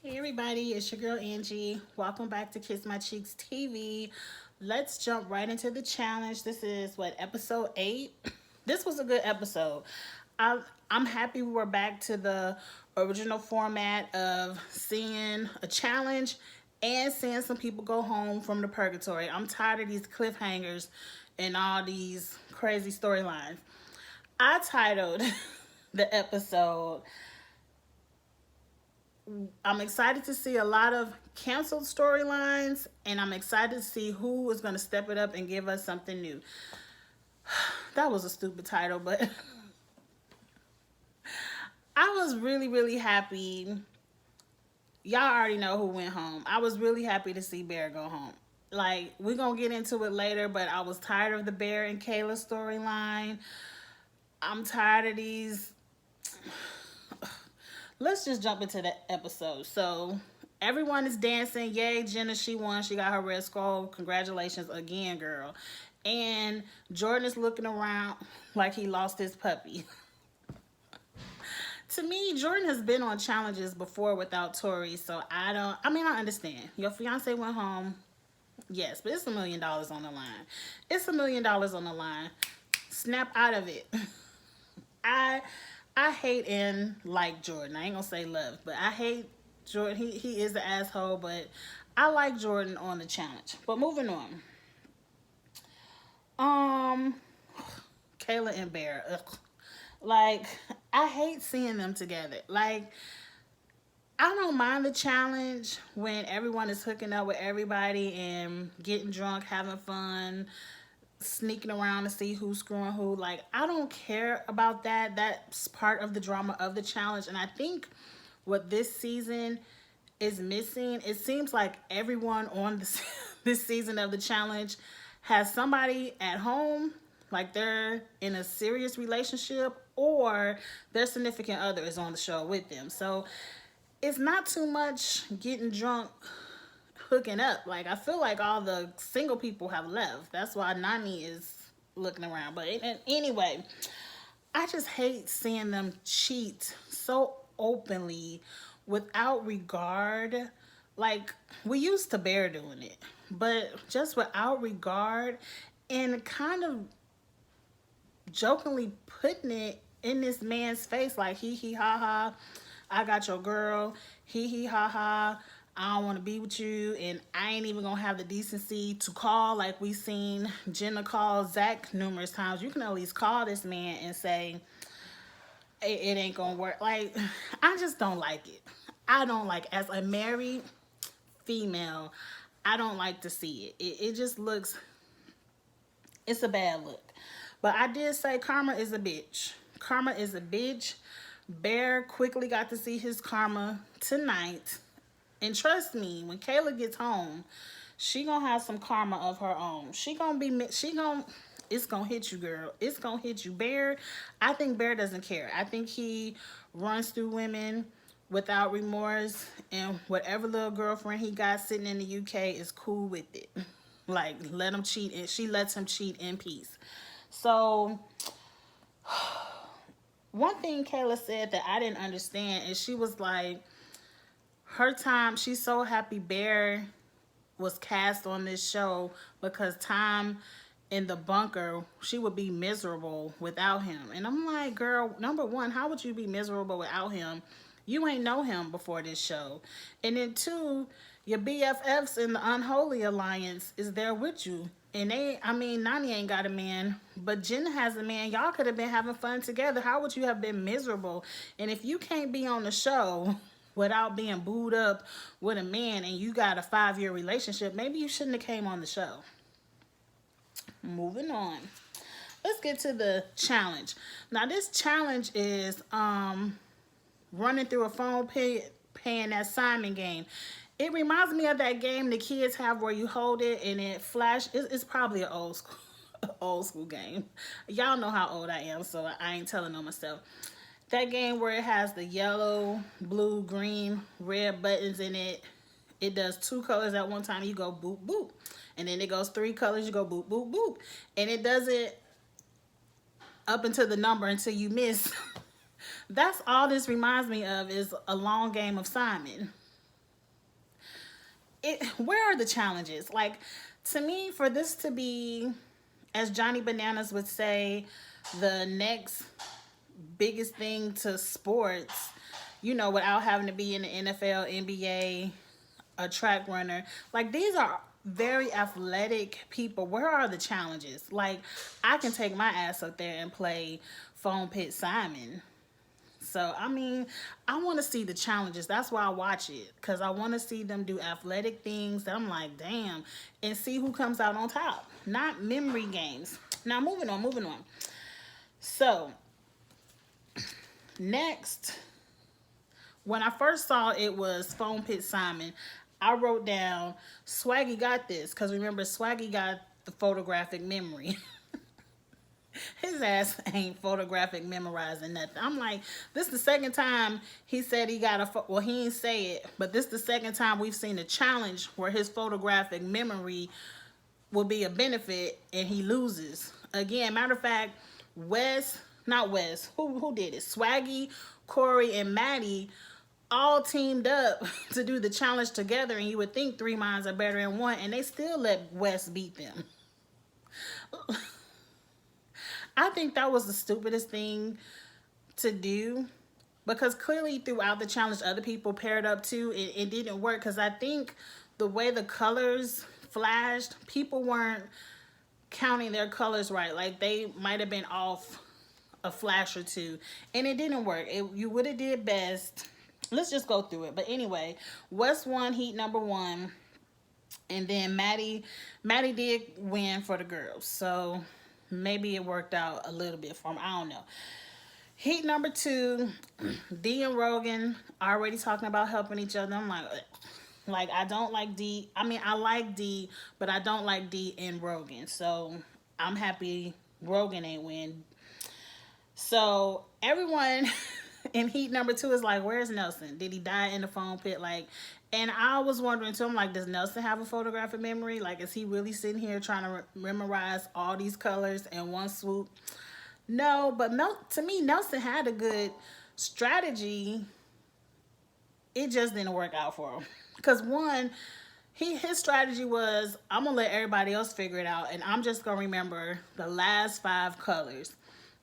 Hey everybody, it's your girl Angie. Welcome back to Kiss My Cheeks TV. Let's jump right into the challenge. This is what, episode 8? This was a good episode. I'm happy we're back to the original format of seeing a challenge and seeing some people go home from the purgatory. I'm tired of these cliffhangers and all these crazy storylines. I titled the episode, I'm excited to see a lot of canceled storylines, and I'm excited to see who is going to step it up and give us something new. That was a stupid title, but I was really happy. Y'all already know who went home. I was really happy to see Barrett go home. Like, we're going to get into it later, but I was tired of the Barrett and Kayla storyline. I'm tired of these. Let's just jump into the episode. So everyone is dancing. Yay, Jenna, she won. She got her red skull. Congratulations again, girl. And Jordan is looking around like he lost his puppy. To me, Jordan has been on challenges before without Tori, so I understand. Your fiance went home. Yes, but it's $1 million on the line. It's $1 million on the line. Snap out of it. I hate and like Jordan. I ain't gonna say love, but I hate Jordan. He is an asshole, but I like Jordan on the challenge. But moving on. Kayla and Barrett. Ugh. Like, I hate seeing them together. Like, I don't mind the challenge when everyone is hooking up with everybody and getting drunk, having fun, sneaking around to see who's screwing who. Like, I don't care about that. That's part of the drama of the challenge. And I think what this season is missing, it seems like everyone on this season of the challenge has somebody at home, like they're in a serious relationship, or their significant other is on the show with them. So it's not too much getting drunk, hooking up. Like, I feel like all the single people have left. That's why Nani is looking around. But anyway, I just hate seeing them cheat so openly without regard. Like, we used to Bear doing it, but just without regard, and kind of jokingly putting it in this man's face, like, hee hee ha ha, I got your girl, hee hee ha ha, I don't want to be with you, and I ain't even gonna have the decency to call, like we seen Jenna call Zach numerous times. You can at least call this man and say it ain't gonna work. Like, I just don't like it. I don't like, as a married female, I don't like to see it. It just looks, it's a bad look. But I did say karma is a bitch. Karma is a bitch. Bear quickly got to see his karma tonight. And trust me, when Kayla gets home, she gonna have some karma of her own. It's gonna hit you, girl. It's gonna hit you. Bear, I think Bear doesn't care. I think he runs through women without remorse, and whatever little girlfriend he got sitting in the UK is cool with it. Like, let him cheat, and she lets him cheat in peace. So, one thing Kayla said that I didn't understand is she was like, her time, she's so happy Bear was cast on this show because time in the bunker, she would be miserable without him. And I'm like, girl, number one, how would you be miserable without him? You ain't know him before this show. And then two, your BFFs in the Unholy Alliance is there with you. And Nani ain't got a man, but Jen has a man. Y'all could have been having fun together. How would you have been miserable? And if you can't be on the show without being booed up with a man and you got a 5-year relationship, maybe you shouldn't have came on the show. Moving on. Let's get to the challenge. Now, this challenge is running through a phone paying that Simon game. It reminds me of that game the kids have where you hold it and it flash. It's probably an old school game. Y'all know how old I am, so I ain't telling on myself. That game where it has the yellow, blue, green, red buttons in it. It does 2 colors at one time. You go boop, boop. And then it goes 3 colors. You go boop, boop, boop. And it does it up into the number until you miss. That's all this reminds me of, is a long game of Simon. where are the challenges? Like, to me, for this to be, as Johnny Bananas would say, the next biggest thing to sports, you know, without having to be in the NFL, NBA, a track runner. Like, these are very athletic people. Where are the challenges? Like, I can take my ass up there and play Foam Pit Simon. So, I mean, I want to see the challenges. That's why I watch it. Because I want to see them do athletic things that I'm like, damn. And see who comes out on top. Not memory games. Now, moving on. So, next, when I first saw it was Foam Pit Simon, I wrote down, Swaggy got this. Because remember, Swaggy got the photographic memory. His ass ain't photographic memorizing nothing. I'm like, this is the second time he said he got a, well, he didn't say it, but this is the second time we've seen a challenge where his photographic memory will be a benefit and he loses. Again, matter of fact, not Wes, who did it? Swaggy, Corey, and Maddie all teamed up to do the challenge together, and you would think 3 minds are better than one, and they still let Wes beat them. I think that was the stupidest thing to do, because clearly throughout the challenge other people paired up too. It didn't work because I think the way the colors flashed, people weren't counting their colors right. Like, they might have been off a flash or two, and it didn't work. You would have did best. Let's just go through it. But anyway, Wes won heat number 1, and then Maddie did win for the girls. So maybe it worked out a little bit for him. I don't know. Heat number 2, D and Rogan already talking about helping each other. I'm like, I don't like D. I mean, I like D, but I don't like D and Rogan. So I'm happy Rogan ain't win. So everyone in heat number 2 is like, where's Nelson? Did he die in the foam pit? Like, and I was wondering too, I'm like, does Nelson have a photographic memory? Like, is he really sitting here trying to memorize all these colors in one swoop? No, but to me, Nelson had a good strategy. It just didn't work out for him. Because one, his strategy was, I'm going to let everybody else figure it out, and I'm just going to remember the last 5 colors.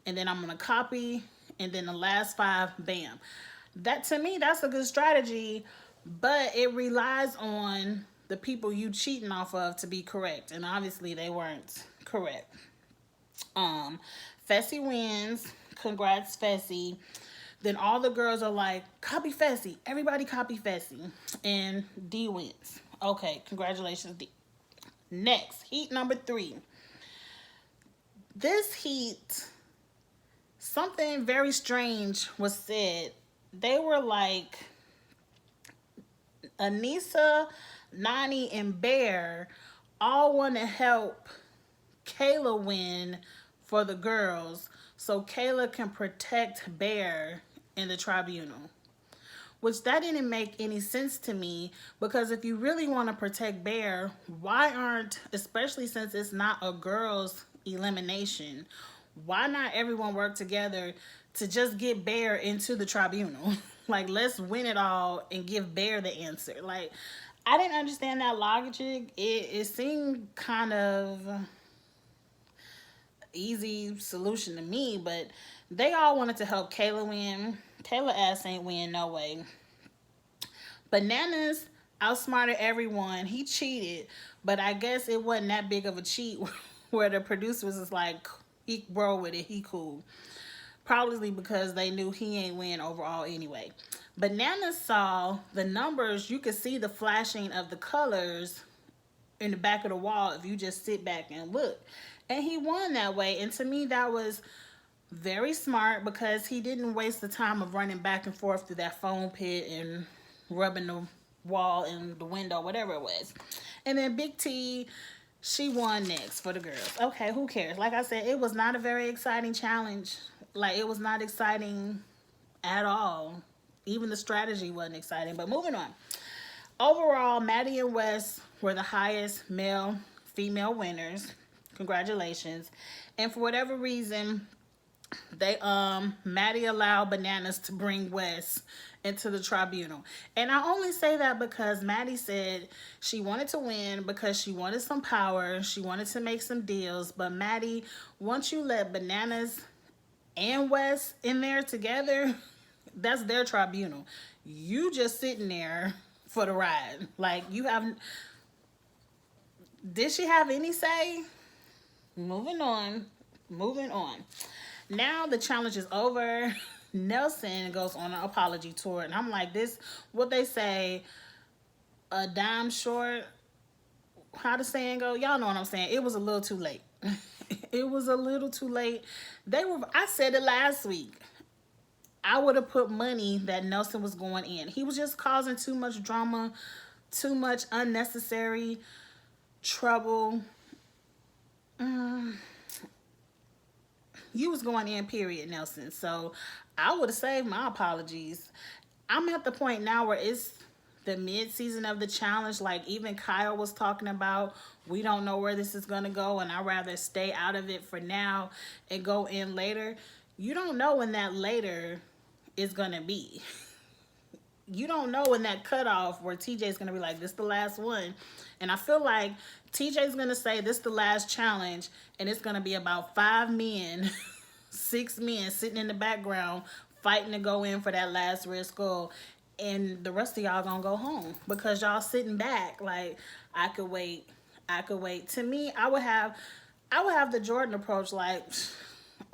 And then I'm going to copy, and then the last 5, bam. That, to me, that's a good strategy, but it relies on the people you cheating off of to be correct. And obviously, they weren't correct. Fessy wins. Congrats, Fessy. Then all the girls are like, copy Fessy. Everybody copy Fessy. And D wins. Okay, congratulations, D. Next, heat number 3. This heat, something very strange was said. They were like, Anissa, Nani, and Bear all want to help Kayla win for the girls so Kayla can protect Bear in the tribunal. Which, that didn't make any sense to me, because if you really want to protect Bear, why aren't, especially since it's not a girls' elimination, why not everyone work together to just get Bear into the tribunal? Like, let's win it all and give Bear the answer. Like, I didn't understand that logic. It seemed kind of easy solution to me, but they all wanted to help Kayla win. Kayla ass ain't win no way. Bananas outsmarted everyone. He cheated, but I guess it wasn't that big of a cheat where the producers was like, he roll with it, he cool. Probably because they knew he ain't win overall anyway. Bananas saw the numbers. You could see the flashing of the colors in the back of the wall if you just sit back and look. And he won that way. And to me, that was very smart, because he didn't waste the time of running back and forth through that foam pit and rubbing the wall and the window, whatever it was. And then Big T, she won next for the girls. Okay, who cares? Like I said, it was not a very exciting challenge. Like, it was not exciting at all. Even the strategy wasn't exciting. But moving on. Overall, Maddie and Wes were the highest male-female winners. Congratulations. And for whatever reason, They Maddie allowed Bananas to bring Wes into the tribunal. And I only say that because Maddie said she wanted to win because she wanted some power, she wanted to make some deals. But Maddie, once you let Bananas and Wes in there together, that's their tribunal. You just sitting there for the ride. Like, you have, did she have any say? Moving on. Moving on. Now the challenge is over. Nelson goes on an apology tour, and I'm like, this, what they say, a dime short. How the saying go? Y'all know what I'm saying. It was a little too late. It was a little too late. I said it last week. I would have put money that Nelson was going in. He was just causing too much drama, too much unnecessary trouble. You was going in, period, Nelson. So I would have saved my apologies. I'm at the point now where it's the mid-season of the challenge. Like, even Kyle was talking about, we don't know where this is going to go, and I'd rather stay out of it for now and go in later. You don't know when that later is going to be. You don't know when that cutoff where TJ's going to be like, this the last one. And I feel like TJ's going to say this the last challenge, and it's going to be about 5 men, 6 men sitting in the background fighting to go in for that last red skull. And the rest of y'all going to go home because y'all sitting back like, I could wait. I could wait. To me, I would have the Jordan approach, like,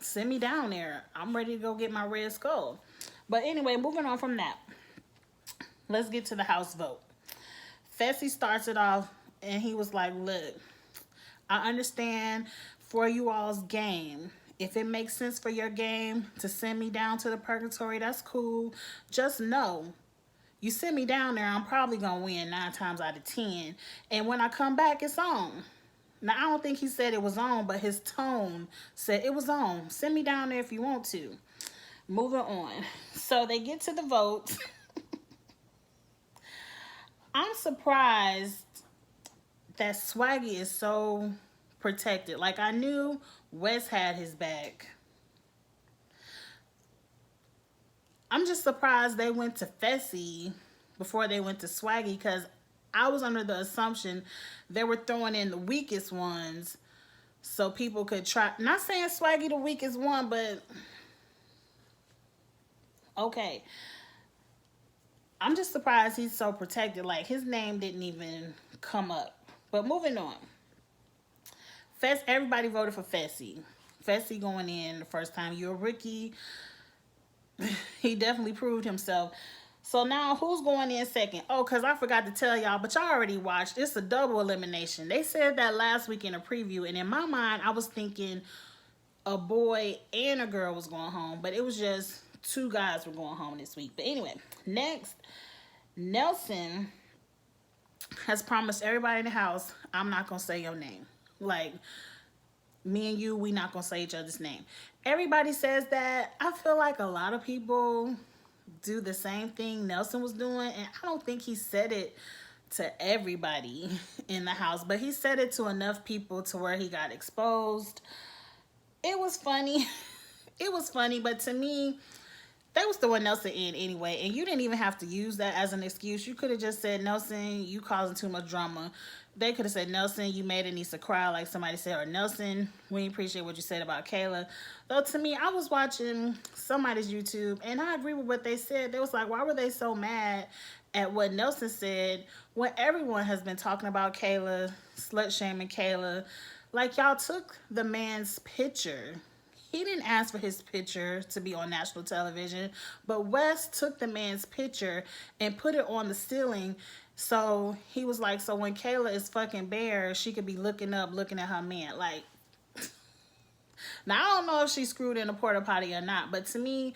send me down there. I'm ready to go get my red skull. But anyway, moving on from that. Let's get to the house vote. Fessy starts it off, and he was like, look, I understand for you all's game. If it makes sense for your game to send me down to the Purgatory, that's cool. Just know, you send me down there, I'm probably going to win 9 times out of 10. And when I come back, it's on. Now, I don't think he said it was on, but his tone said it was on. Send me down there if you want to. Moving on. So they get to the vote. I'm surprised that Swaggy is so protected. Like, I knew Wes had his back. I'm just surprised they went to Fessy before they went to Swaggy, because I was under the assumption they were throwing in the weakest ones so people could try. Not saying Swaggy the weakest one, but okay. I'm just surprised he's so protected. Like, his name didn't even come up. But moving on. Everybody voted for Fessy. Fessy going in the first time. You're a rookie. He definitely proved himself. So now, who's going in second? Oh, because I forgot to tell y'all, but y'all already watched. It's a double elimination. They said that last week in a preview, and in my mind, I was thinking a boy and a girl was going home, but it was just 2 guys were going home this week. But anyway, next, Nelson has promised everybody in the house, I'm not going to say your name. Like, me and you, we not going to say each other's name. Everybody says that. I feel like a lot of people do the same thing Nelson was doing, and I don't think he said it to everybody in the house, but he said it to enough people to where he got exposed. It was funny. It was funny, but to me, they was throwing Nelson in anyway, and you didn't even have to use that as an excuse. You could have just said, Nelson, you causing too much drama. They could have said, Nelson, you made Anissa cry, like somebody said, or Nelson, we appreciate what you said about Kayla. Though to me, I was watching somebody's YouTube, and I agree with what they said. They was like, why were they so mad at what Nelson said when everyone has been talking about Kayla, slut-shaming Kayla? Like, y'all took the man's picture. He didn't ask for his picture to be on national television, but Wes took the man's picture and put it on the ceiling. So he was like, so when Kayla is fucking bare, she could be looking up, looking at her man. Like, now I don't know if she screwed in a porta potty or not, but to me,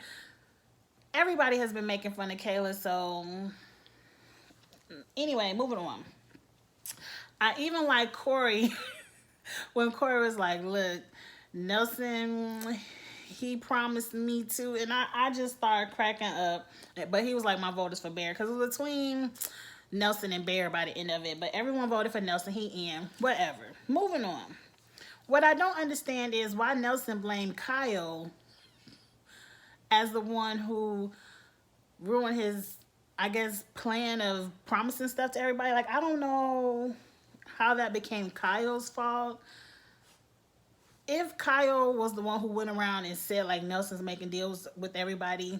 everybody has been making fun of Kayla. So anyway, moving on. I even like Corey when Corey was like, look, Nelson, he promised me to, and I just started cracking up. But he was like, my vote is for Bear, because it was between Nelson and Bear by the end of it. But everyone voted for Nelson. He in. Whatever. Moving on. What I don't understand is why Nelson blamed Kyle as the one who ruined his, I guess, plan of promising stuff to everybody. Like, I don't know how that became Kyle's fault. If Kyle was the one who went around and said, like, Nelson's making deals with everybody,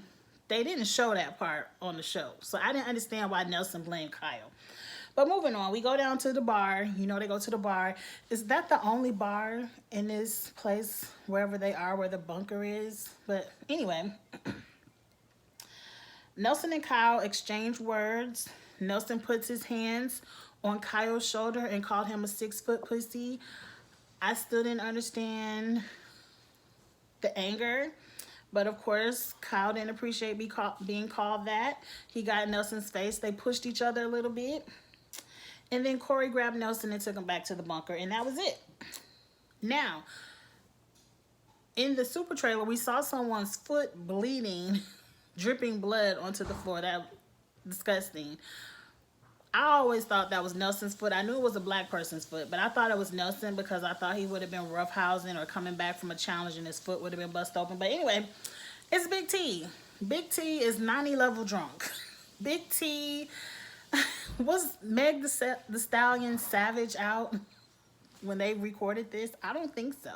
they didn't show that part on the show. So I didn't understand why Nelson blamed Kyle. But moving on, we go down to the bar. You know, they go to the bar. Is that the only bar in this place, wherever they are, where the bunker is? But anyway, Nelson and Kyle exchange words. Nelson puts his hands on Kyle's shoulder and called him a 6-foot pussy. I still didn't understand the anger. But of course, Kyle didn't appreciate being called that. He got in Nelson's face. They pushed each other a little bit. And then Corey grabbed Nelson and took him back to the bunker. And that was it. Now, in the super trailer, we saw someone's foot bleeding, dripping blood onto the floor. That was disgusting. I always thought that was Nelson's foot. I knew it was a black person's foot, but I thought it was Nelson because I thought he would have been roughhousing or coming back from a challenge and his foot would have been bust open. But anyway, it's Big T. Big T is 90 level drunk. Big T... Was Meg the Stallion Savage out when they recorded this? I don't think so.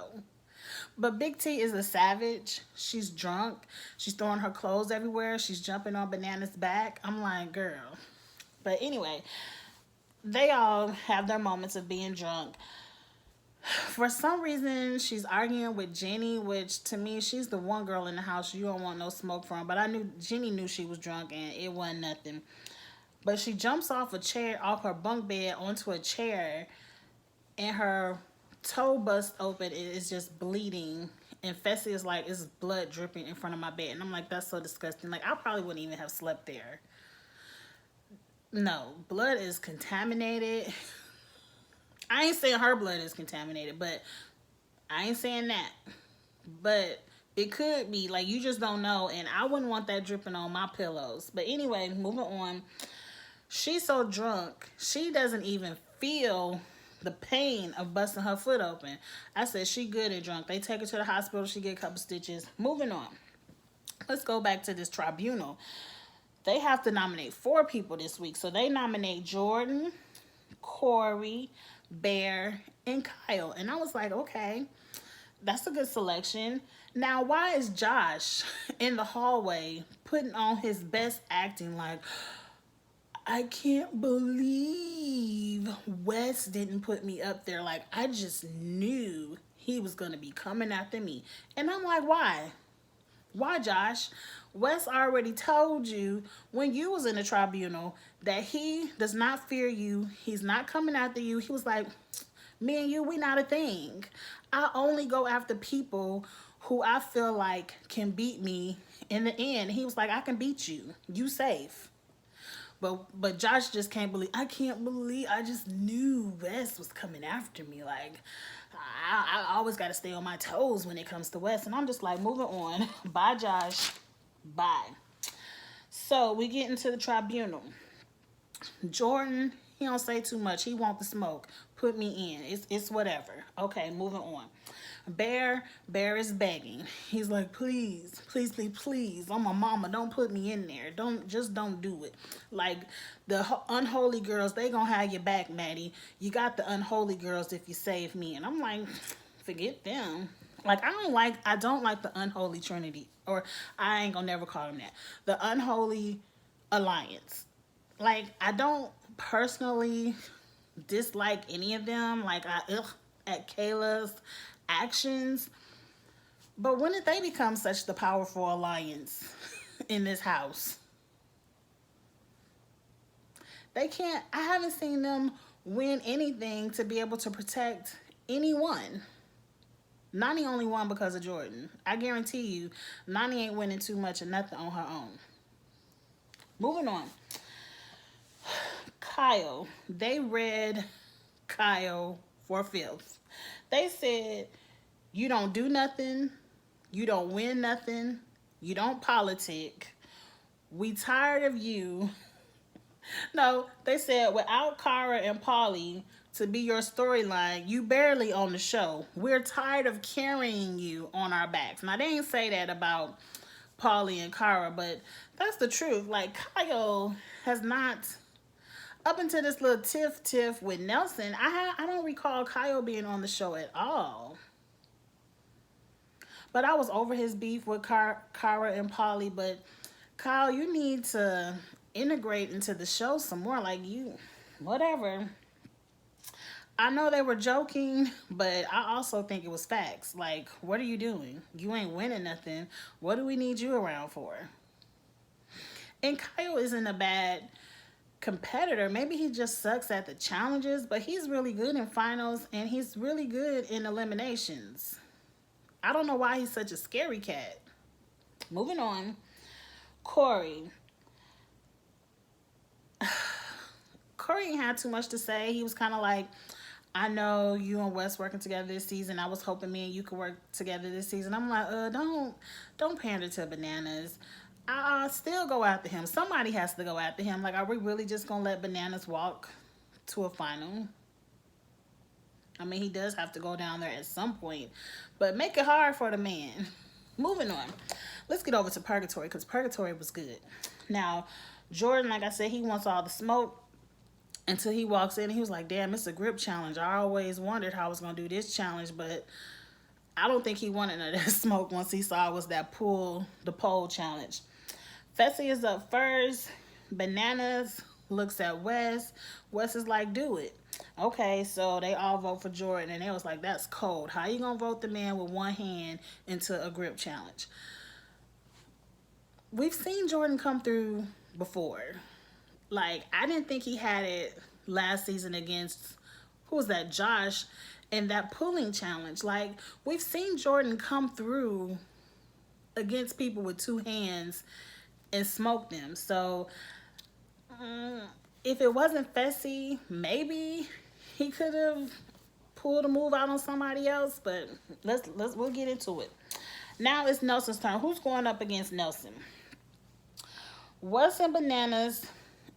But Big T is a savage. She's drunk. She's throwing her clothes everywhere. She's jumping on Banana's back. I'm like, girl. But anyway, they all have their moments of being drunk. For some reason, she's arguing with Jenny, which to me, she's the one girl in the house you don't want no smoke from. But Jenny knew she was drunk and it wasn't nothing. But she jumps off her bunk bed onto a chair, and her toe busts open. It is just bleeding. And Fessy is like, it's blood dripping in front of my bed. And I'm like, that's so disgusting. Like, I probably wouldn't even have slept there. No, blood is contaminated. I ain't saying her blood is contaminated, but I ain't saying that. But it could be. Like, you just don't know. And I wouldn't want that dripping on my pillows. But anyway, moving on. She's so drunk, she doesn't even feel the pain of busting her foot open. I said, she good and drunk. They take her to the hospital. She get a couple stitches. Moving on. Let's go back to this tribunal. They have to nominate 4 people this week. So they nominate Jordan, Corey, Bear, and Kyle. And I was like, okay, that's a good selection. Now, why is Josh in the hallway putting on his best acting like... I can't believe Wes didn't put me up there. Like, I just knew he was going to be coming after me. And I'm like, why? Why, Josh? Wes already told you when you was in the tribunal that he does not fear you. He's not coming after you. He was like, me and you, we not a thing. I only go after people who I feel like can beat me in the end. He was like, I can beat you. You safe. But Josh just can't believe. I can't believe. I just knew Wes was coming after me. Like, I always got to stay on my toes when it comes to Wes. And I'm just like, moving on. Bye, Josh. Bye. So we get into the tribunal. Jordan, he don't say too much. He want the smoke. Put me in. It's whatever. Okay, moving on. Bear is begging. He's like, please, please, please, please. I'm a mama. Don't put me in there. Don't do it. Like, the unholy girls, they gonna have your back, Maddie. You got the unholy girls if you save me. And I'm like, forget them. Like, I don't like the unholy trinity. Or I ain't gonna never call them that. The unholy alliance. Like, I don't personally dislike any of them. Like, at Kayla's actions, but when did they become such the powerful alliance in this house? They can't. I haven't seen them win anything to be able to protect anyone. Nani only won because of Jordan. I guarantee you, Nani ain't winning too much of nothing on her own. Moving on. Kyle. They read Kyle for filth. They said, you don't do nothing, you don't win nothing, you don't politic, we tired of you. No, they said, without Kara and Polly to be your storyline, you barely on the show. We're tired of carrying you on our backs. Now, they didn't say that about Paulie and Cara, but that's the truth. Like, Kyle has not, up until this little tiff with Nelson, I don't recall Kyle being on the show at all. But I was over his beef with Cara and Paulie. But Kyle, you need to integrate into the show some more. Like, you, whatever. I know they were joking, but I also think it was facts. Like, what are you doing? You ain't winning nothing. What do we need you around for? And Kyle isn't a bad competitor. Maybe he just sucks at the challenges, but he's really good in finals and he's really good in eliminations. I don't know why he's such a scary cat. Moving on. Corey. Corey ain't had too much to say. He was kind of like, I know you and Wes working together this season. I was hoping me and you could work together this season. I'm like, don't pander to Bananas. I still go after him. Somebody has to go after him. Like, are we really just gonna let Bananas walk to a final? I mean, he does have to go down there at some point, but make it hard for the man. Moving on. Let's get over to Purgatory, because Purgatory was good. Now, Jordan, like I said, he wants all the smoke. Until he walks in and he was like, damn, it's a grip challenge. I always wondered how I was going to do this challenge, but I don't think he wanted none of that smoke once he saw it was that pull the pole challenge. Fessy is up first. Bananas looks at Wes. Wes is like, do it. Okay, so they all vote for Jordan, and they was like, that's cold. How you going to vote the man with one hand into a grip challenge? We've seen Jordan come through before. Like, I didn't think he had it last season against, who was that, Josh, and that pulling challenge. Like, we've seen Jordan come through against people with two hands and smoke them. So, if it wasn't Fessy, maybe he could have pulled a move out on somebody else. But we'll get into it. Now it's Nelson's turn. Who's going up against Nelson? Wes and Bananas.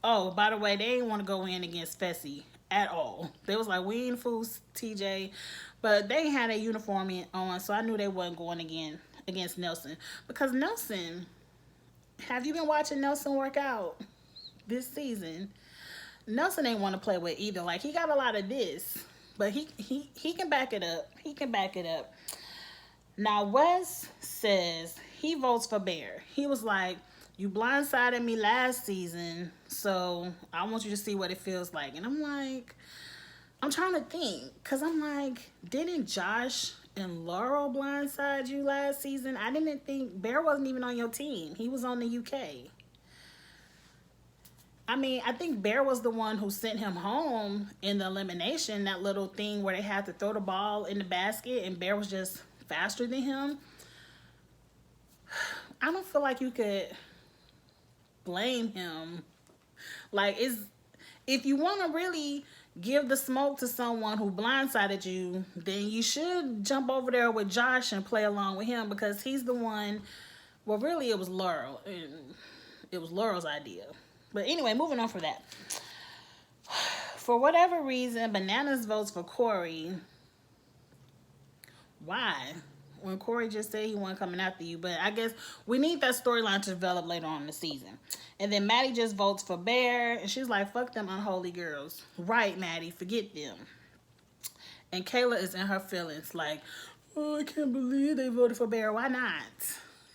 Oh, by the way, they didn't want to go in against Fessy at all. They was like, we ain't fools, TJ. But they had a uniform on, so I knew they wasn't going again against Nelson. Because Nelson, have you been watching Nelson work out this season? Nelson ain't want to play with either. Like, he got a lot of this, but he can back it up. He can back it up. Now, Wes says he votes for Bear. He was like, you blindsided me last season, so I want you to see what it feels like. And I'm like, I'm trying to think, because I'm like, didn't Josh and Laurel blindside you last season? I didn't think, Bear wasn't even on your team. He was on the UK. I mean, I think Bear was the one who sent him home in the elimination, that little thing where they had to throw the ball in the basket, and Bear was just faster than him. I don't feel like you could blame him. Like, if you want to really give the smoke to someone who blindsided you, then you should jump over there with Josh and play along with him, because he's the one. Well, really, it was Laurel, and it was Laurel's idea. But anyway, moving on from that. For whatever reason, Bananas votes for Corey. Why? When Corey just said he wasn't coming after you. But I guess we need that storyline to develop later on in the season. And then Maddie just votes for Bear. And she's like, fuck them unholy girls. Right, Maddie, forget them. And Kayla is in her feelings like, oh, I can't believe they voted for Bear. Why not?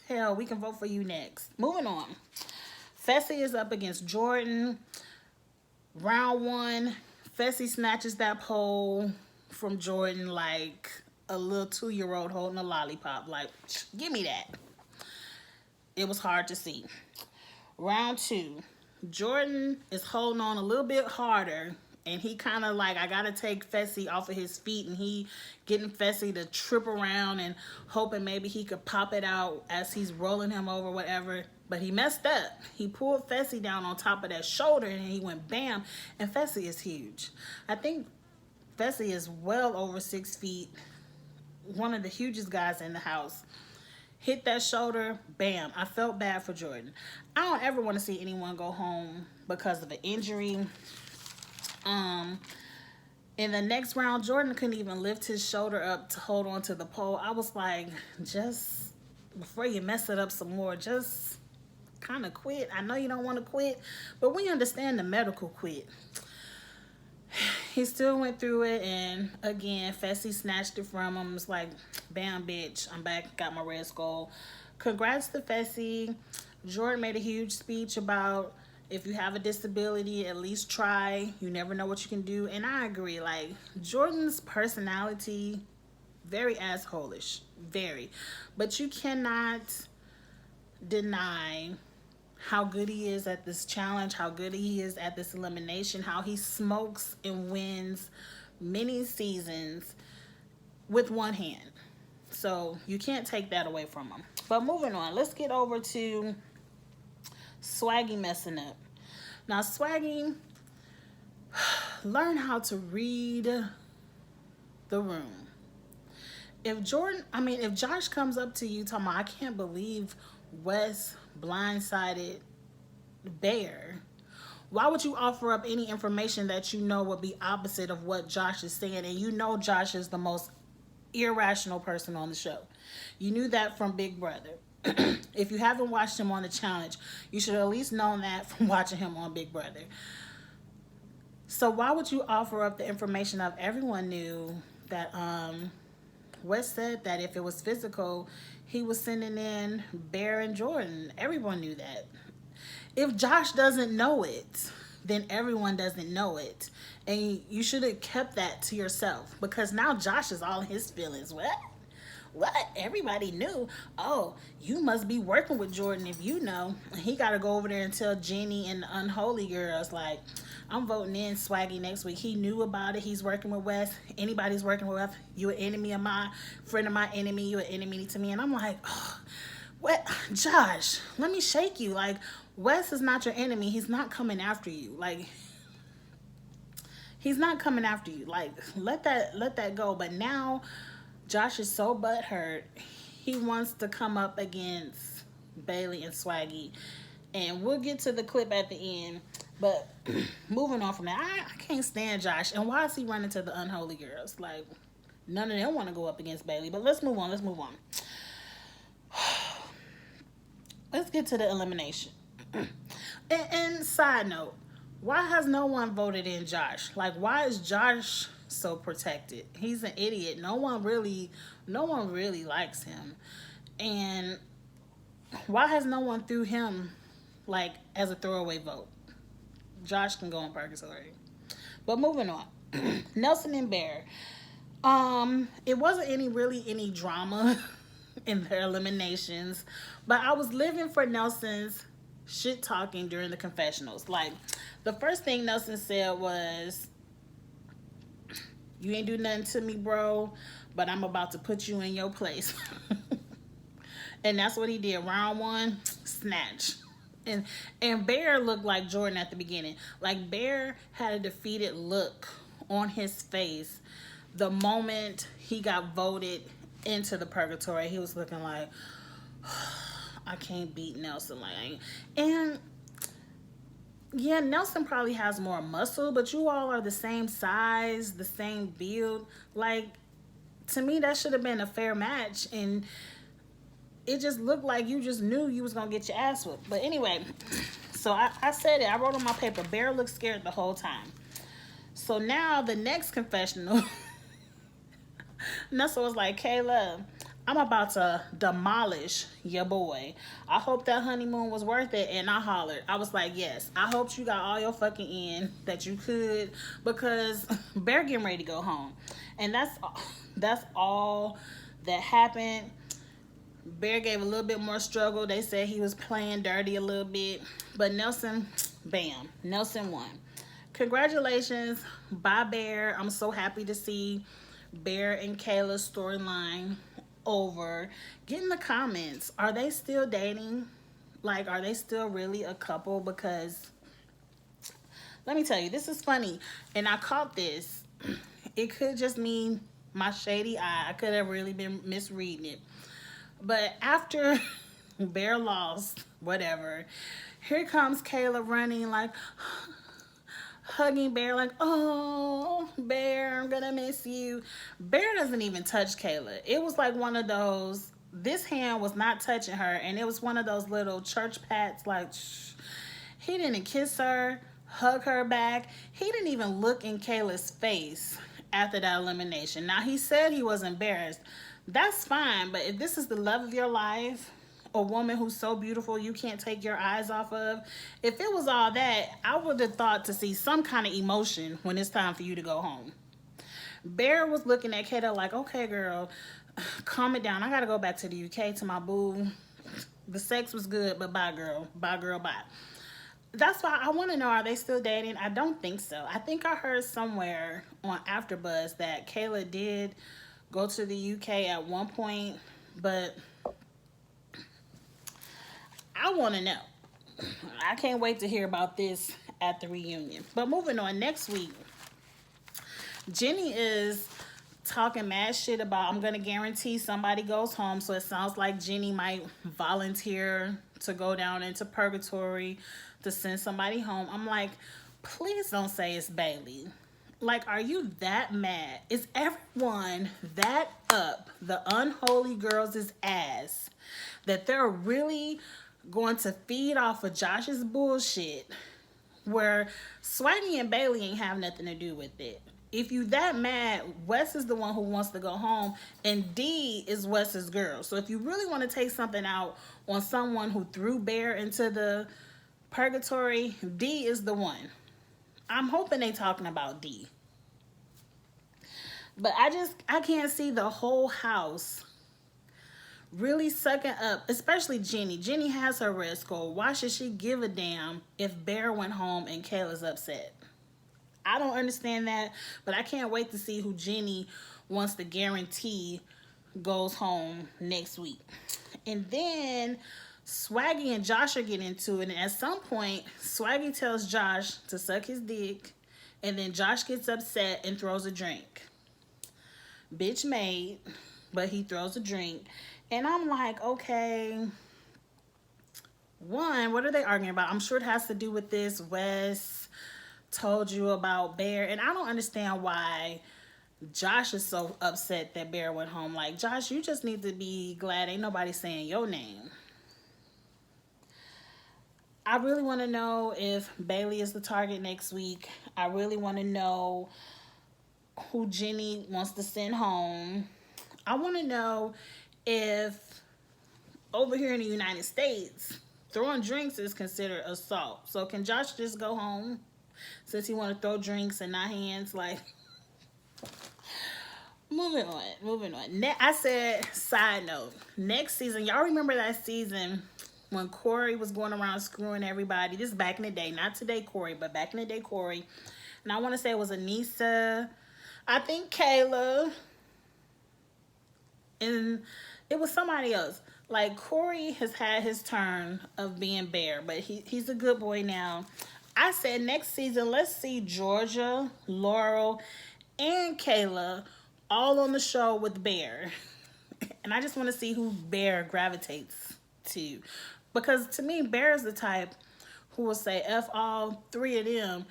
Hell, we can vote for you next. Moving on. Fessy is up against Jordan. Round one, Fessy snatches that pole from Jordan like a little 2-year-old holding a lollipop. Like, give me that. It was hard to see. Round two, Jordan is holding on a little bit harder, and he kind of like, I gotta take Fessy off of his feet, and he getting Fessy to trip around and hoping maybe he could pop it out as he's rolling him over, whatever. But he messed up. He pulled Fessy down on top of that shoulder, and he went bam. And Fessy is huge. I think Fessy is well over 6 feet. One of the hugest guys in the house. Hit that shoulder, bam. I felt bad for Jordan. I don't ever want to see anyone go home because of an injury. In the next round, Jordan couldn't even lift his shoulder up to hold on to the pole. I was like, just before you mess it up some more, just kind of quit. I know you don't want to quit, but we understand the medical quit. He still went through it, and again, Fessy snatched it from him. It's like, bam, bitch, I'm back, got my red skull. Congrats to Fessy. Jordan made a huge speech about if you have a disability, at least try. You never know what you can do. And I agree. Like, Jordan's personality, very assholish. Very. But you cannot deny how good he is at this challenge, how good he is at this elimination, how he smokes and wins many seasons with one hand. So you can't take that away from him. But moving on, let's get over to Swaggy messing up. Now, Swaggy, learn how to read the room. If Josh comes up to you talking about, I can't believe Wes blindsided Bear, why would you offer up any information that you know would be opposite of what Josh is saying? And you know Josh is the most irrational person on the show. You knew that from Big Brother. If you haven't watched him on the challenge, you should at least known that from watching him on Big Brother. So why would you offer up the information of everyone knew that Wes said that if it was physical, he was sending in Bear and Jordan. Everyone knew that. If Josh doesn't know it, then everyone doesn't know it. And you should have kept that to yourself, because now Josh is all in his feelings. What? Everybody knew. Oh, you must be working with Jordan if you know. He got to go over there and tell Jenny and the Unholy Girls, like, I'm voting in Swaggy next week. He knew about it. He's working with Wes. Anybody's working with Wes, you an enemy of my friend of my enemy. You an enemy to me. And I'm like, oh, what? Josh, let me shake you. Like, Wes is not your enemy. He's not coming after you. Like, he's not coming after you. Like, let that go. But now Josh is so butthurt. He wants to come up against Bailey and Swaggy. And we'll get to the clip at the end. But moving on from that, I can't stand Josh. And why is he running to the Unholy Girls? Like, none of them want to go up against Bailey. But let's move on. Let's get to the elimination. And side note, why has no one voted in Josh? Like, why is Josh so protected? He's an idiot. No one really likes him. And why has no one threw him, like, as a throwaway vote? Josh can go in Purgatory. But moving on. Nelson and Bear. It wasn't any drama in their eliminations, but I was living for Nelson's shit talking during the confessionals. Like, the first thing Nelson said was, you ain't do nothing to me, bro, but I'm about to put you in your place. And that's what he did. Round one, snatch. And Bear looked like Jordan at the beginning. Like, Bear had a defeated look on his face the moment he got voted into the Purgatory. He was looking like, I can't beat Nelson. And yeah, Nelson probably has more muscle, but you all are the same size, the same build. Like, to me, that should have been a fair match. And it just looked like you just knew you was going to get your ass whooped. But anyway, so I said it. I wrote on my paper, Bear looked scared the whole time. So now the next confessional, Nelson was like, Kayla, I'm about to demolish your boy. I hope that honeymoon was worth it. And I hollered. I was like, yes, I hope you got all your fucking in that you could, because Bear getting ready to go home. And that's all that happened. Bear gave a little bit more struggle. They said he was playing dirty a little bit. But Nelson, bam, Nelson won. Congratulations. Bye, Bear. I'm so happy to see Bear and Kayla's storyline over. Get in the comments. Are they still dating? Like, are they still really a couple? Because let me tell you, this is funny. And I caught this. It could just mean my shady eye. I could have really been misreading it. But after Bear lost, whatever, here comes Kayla running, like, hugging Bear, like, oh, Bear, I'm gonna miss you. Bear doesn't even touch Kayla. It was like one of those, this hand was not touching her, and it was one of those little church pats. Like, shh. He didn't kiss her, hug her back. He didn't even look in Kayla's face after that elimination. Now, he said he was embarrassed. That's fine, but if this is the love of your life, a woman who's so beautiful you can't take your eyes off of, if it was all that, I would have thought to see some kind of emotion when it's time for you to go home. Barrett was looking at Kayla like, okay, girl, calm it down. I got to go back to the UK to my boo. The sex was good, but bye, girl. Bye, girl, bye. That's why I want to know, are they still dating? I don't think so. I think I heard somewhere on AfterBuzz that Kayla did go to the UK at one point, but I want to know. I can't wait to hear about this at the reunion. But moving on, next week, Jenny is talking mad shit about, I'm going to guarantee somebody goes home. So it sounds like Jenny might volunteer to go down into Purgatory to send somebody home. I'm like, please don't say it's Bailey. Like, are you that mad? Is everyone that up the unholy girls' ass that they're really going to feed off of Josh's bullshit, where Swaggy and Bailey ain't have nothing to do with it? If you that mad, Wes is the one who wants to go home, and D is Wes's girl. So if you really want to take something out on someone who threw Bear into the Purgatory, D is the one. I'm hoping they talking about D. But I can't see the whole house really sucking up, especially Jenny. Jenny has her red skull. Why should she give a damn if Bear went home and Kayla's upset? I don't understand that, but I can't wait to see who Jenny wants to guarantee goes home next week. And then Swaggy and Josh are getting into it, and at some point, Swaggy tells Josh to suck his dick, and then Josh gets upset and throws a drink. Bitch made, but he throws a drink. And I'm like, okay, one, what are they arguing about? I'm sure it has to do with this. Wes told you about Bear, and I don't understand why Josh is so upset that Bear went home. Like, Josh, you just need to be glad ain't nobody saying your name. I really want to know if Bailey is the target next week. I really want to know who Jenny wants to send home. I want to know if over here in the United States, throwing drinks is considered assault. So can Josh just go home since he want to throw drinks and not hands? Like, moving on. I said, side note, next season, y'all remember that season when Corey was going around screwing everybody? This is back in the day, not today Corey, but back in the day Corey. And I want to say it was Anissa, I think Kayla, and it was somebody else. Like, Corey has had his turn of being Bear, but he's a good boy now. I said next season, let's see Georgia, Laurel, and Kayla all on the show with Bear. And I just want to see who Bear gravitates to. Because to me, Bear is the type who will say F all three of them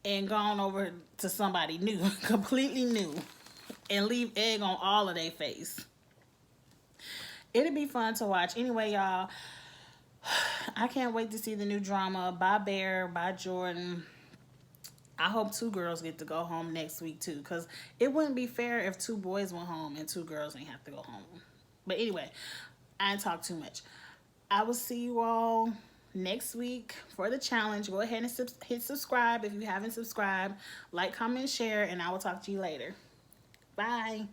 and gone over to somebody new, completely new, and leave egg on all of their face. It'll be fun to watch. Anyway, y'all, I can't wait to see the new drama by Bear, by Jordan. I hope 2 girls get to go home next week, too, because it wouldn't be fair if 2 boys went home and 2 girls ain't have to go home. But anyway, I ain't talk too much. I will see you all next week for the challenge. Go ahead and hit subscribe if you haven't subscribed. Like, comment, share, and I will talk to you later. Bye.